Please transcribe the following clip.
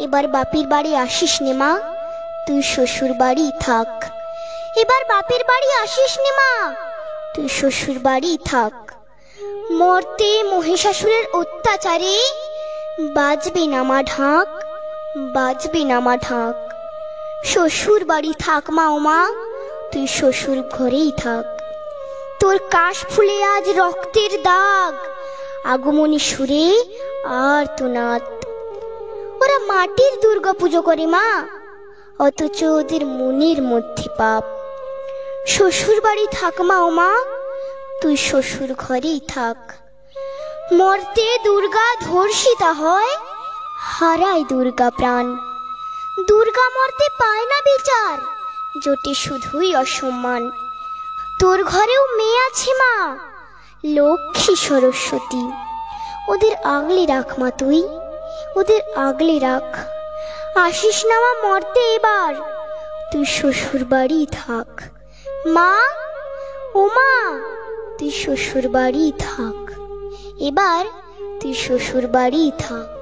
এবার বাপের বাড়ি আসিস নে মা, তুই শ্বশুর বাড়ি থাক। এবার বাপের বাড়ি আসিস নে মা, তুই শ্বশুর বাড়ি থাক। মর্তে মহিষাসুরের অত্যাচারে বাজবে না মা ঢাক, বাজবে না মা ঢাক। শ্বশুর বাড়ি থাক মা ও মা, তুই শ্বশুর ঘরেই থাক। তোর কাশ ফুলে আজ রক্তের দাগ, আগমনী সুরে আর তোনাদ। ওরা মাটির দুর্গা পুজো করে মা, অথচ ওদের মনের মধ্যে পাপ। শ্বশুর বাড়ি থাক মা ও মা, তুই শ্বশুর ঘরেই থাক। মর্তে দুর্গা ধর্ষিতা হয়, হারায় দুর্গা প্রাণ। দুর্গা মর্তে পায় না বিচার, জোটে শুধুই অসম্মান। তোর ঘরেও মেয়ে আছে মা, লক্ষ্মী সরস্বতী, ওদের আগলে রাখ মা তুই, ওদের আগলে রাখ। আসিস না মা মর্তে এবার, তুই শ্বশুর বাড়ি থাক। মা ও মা, তুই শ্বশুর বাড়ি থাক, এবার তুই শ্বশুর বাড়ি থাক।